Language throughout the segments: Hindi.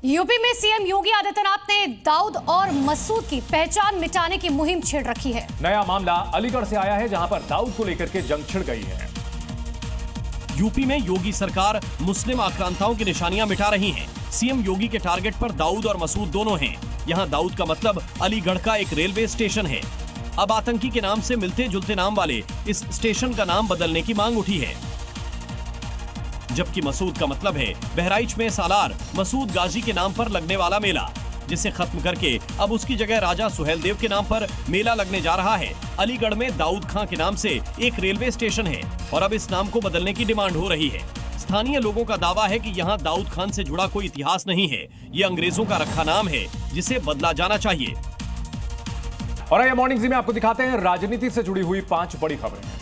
यूपी में सीएम योगी आदित्यनाथ ने दाऊद और मसूद की पहचान मिटाने की मुहिम छेड़ रखी है। नया मामला अलीगढ़ से आया है, जहां पर दाऊद को लेकर के जंग छिड़ गई है। यूपी में योगी सरकार मुस्लिम आक्रांताओं की निशानियां मिटा रही है। सीएम योगी के टारगेट पर दाऊद और मसूद दोनों हैं। यहां दाऊद का मतलब अलीगढ़ का एक रेलवे स्टेशन है। अब आतंकी के नाम से मिलते जुलते नाम वाले इस स्टेशन का नाम बदलने की मांग उठी है, जबकि मसूद का मतलब है बहराइच में सालार मसूद गाजी के नाम पर लगने वाला मेला, जिसे खत्म करके अब उसकी जगह राजा सुहेल देव के नाम पर मेला लगने जा रहा है। अलीगढ़ में दाऊद खां के नाम से एक रेलवे स्टेशन है और अब इस नाम को बदलने की डिमांड हो रही है। स्थानीय लोगों का दावा है कि यहाँ दाऊद खान से जुड़ा कोई इतिहास नहीं है, ये अंग्रेजों का रखा नाम है जिसे बदला जाना चाहिए। और आइए मॉर्निंग जी में आपको दिखाते हैं राजनीति से जुड़ी हुई 5 बड़ी खबरें।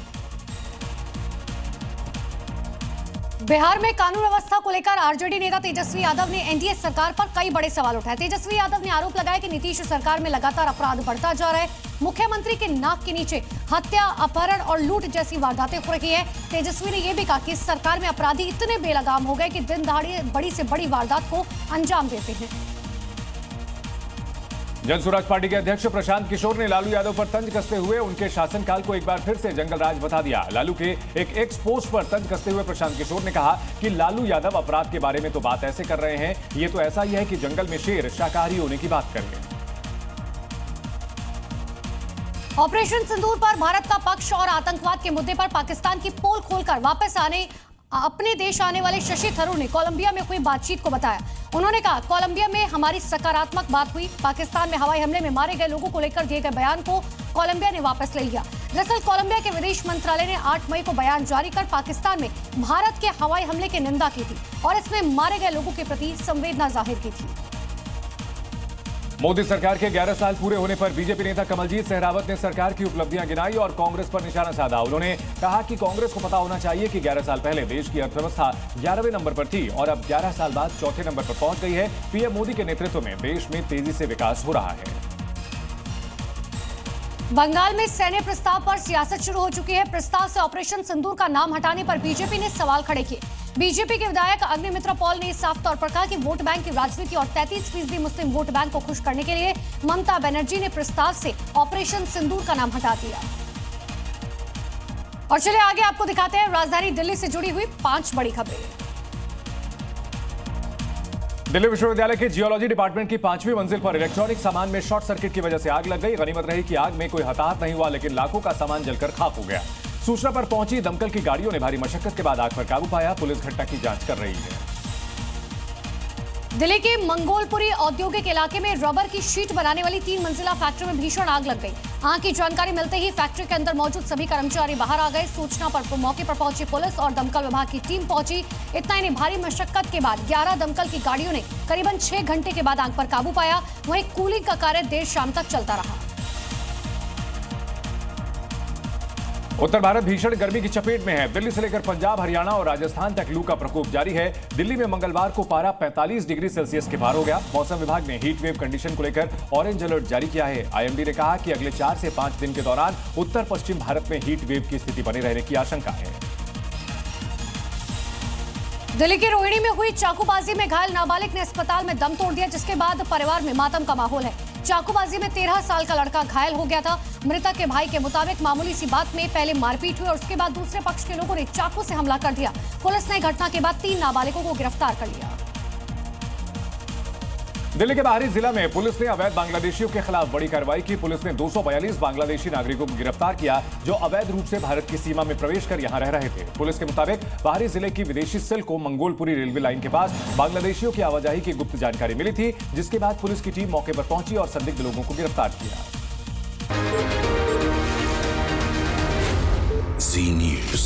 बिहार में कानून व्यवस्था को लेकर आरजेडी नेता तेजस्वी यादव ने एनडीए सरकार पर कई बड़े सवाल उठाए। तेजस्वी यादव ने आरोप लगाया कि नीतीश सरकार में लगातार अपराध बढ़ता जा रहा है। मुख्यमंत्री के नाक के नीचे हत्या, अपहरण और लूट जैसी वारदातें हो रही है। तेजस्वी ने यह भी कहा कि इस सरकार में अपराधी इतने बेलगाम हो गए कि दिन दहाड़े बड़ी से बड़ी वारदात को अंजाम देते हैं। जन स्वराज पार्टी के अध्यक्ष प्रशांत किशोर ने लालू यादव पर तंज कसते हुए उनके शासनकाल को एक बार फिर से जंगल राज बता दिया। लालू के एक एक्स पोस्ट पर तंज कसते हुए प्रशांत किशोर ने कहा कि लालू यादव अपराध के बारे में तो बात ऐसे कर रहे हैं, ये तो ऐसा ही है कि जंगल में शेर शाकाहारी होने की बात कर रहे हैं। ऑपरेशन सिंदूर पर भारत का पक्ष और आतंकवाद के मुद्दे पर पाकिस्तान की पोल खोलकर वापस अपने देश आने वाले शशि थरूर ने कोलंबिया में हुई बातचीत को बताया। उन्होंने कहा, कोलंबिया में हमारी सकारात्मक बात हुई। पाकिस्तान में हवाई हमले में मारे गए लोगों को लेकर दिए गए बयान को कोलंबिया ने वापस ले लिया। दरअसल कोलंबिया के विदेश मंत्रालय ने 8 मई को बयान जारी कर पाकिस्तान में भारत के हवाई हमले की निंदा की थी और इसमें मारे गए लोगों के प्रति संवेदना जाहिर की थी। मोदी सरकार के 11 साल पूरे होने पर बीजेपी नेता कमलजीत सहरावत ने सरकार की उपलब्धियां गिनाई और कांग्रेस पर निशाना साधा। उन्होंने कहा कि कांग्रेस को पता होना चाहिए कि 11 साल पहले देश की अर्थव्यवस्था 11वें नंबर पर थी और अब 11 साल बाद चौथे नंबर पर पहुंच गई है। पीएम मोदी के नेतृत्व में देश में तेजी से विकास हो रहा है। बंगाल में सैन्य प्रस्ताव पर सियासत शुरू हो चुकी है। प्रस्ताव से ऑपरेशन सिंदूर का नाम हटाने पर बीजेपी ने सवाल खड़े किए। बीजेपी के विधायक अग्निमित्रा पॉल ने साफ तौर पर कहा कि वोट बैंक की राजनीति और 33% मुस्लिम वोट बैंक को खुश करने के लिए ममता बनर्जी ने प्रस्ताव से ऑपरेशन सिंदूर का नाम हटा दिया। और चलिए आगे आपको दिखाते हैं राजधानी दिल्ली से जुड़ी हुई 5 बड़ी खबरें। दिल्ली विश्वविद्यालय के जियोलॉजी डिपार्टमेंट की 5वीं मंजिल पर इलेक्ट्रॉनिक सामान में शॉर्ट सर्किट की वजह से आग लग गई। गनीमत रही कि आग में कोई हताहत नहीं हुआ, लेकिन लाखों का सामान जलकर खाक हो गया। सूचना पर पहुंची दमकल की गाड़ियों ने भारी मशक्कत के बाद आग पर काबू पाया। पुलिस घटना की जांच कर रही है। दिल्ली के मंगोलपुरी औद्योगिक इलाके में रबर की शीट बनाने वाली 3 मंजिला फैक्ट्री में भीषण आग लग गई। आग की जानकारी मिलते ही फैक्ट्री के अंदर मौजूद सभी कर्मचारी बाहर आ गए। सूचना पर मौके पर पहुंची पुलिस और दमकल विभाग की टीम पहुंची। इतना ही नहीं, भारी मशक्कत के बाद 11 दमकल की गाड़ियों ने करीबन 6 घंटे के बाद आग पर काबू पाया। वहीं कूलिंग का कार्य देर शाम तक चलता रहा। उत्तर भारत भीषण गर्मी की चपेट में है। दिल्ली से लेकर पंजाब, हरियाणा और राजस्थान तक लू का प्रकोप जारी है। दिल्ली में मंगलवार को पारा 45 डिग्री सेल्सियस के पार हो गया। मौसम विभाग ने हीट वेव कंडीशन को लेकर ऑरेंज अलर्ट जारी किया है। आईएमडी ने कहा कि अगले 4 से 5 दिन के दौरान उत्तर पश्चिम भारत में हीट वेव की स्थिति बने रहने की आशंका है। दिल्ली के रोहिणी में हुई चाकूबाजी में घायल नाबालिग ने अस्पताल में दम तोड़ दिया, जिसके बाद परिवार में मातम का माहौल है। चाकूबाजी में 13 साल का लड़का घायल हो गया था। मृतक के भाई के मुताबिक मामूली सी बात में पहले मारपीट हुई और उसके बाद दूसरे पक्ष के लोगों ने चाकू से हमला कर दिया। पुलिस ने घटना के बाद 3 नाबालिगों को गिरफ्तार कर लिया। दिल्ली के बाहरी जिला में पुलिस ने अवैध बांग्लादेशियों के खिलाफ बड़ी कार्रवाई की। पुलिस ने 242 बांग्लादेशी नागरिकों को गिरफ्तार किया जो अवैध रूप से भारत की सीमा में प्रवेश कर यहां रह रहे थे। पुलिस के मुताबिक बाहरी जिले की विदेशी सेल को मंगोलपुरी रेलवे लाइन के पास बांग्लादेशियों की आवाजाही की गुप्त जानकारी मिली थी, जिसके बाद पुलिस की टीम मौके पर पहुंची और संदिग्ध लोगों को गिरफ्तार किया। Zee News।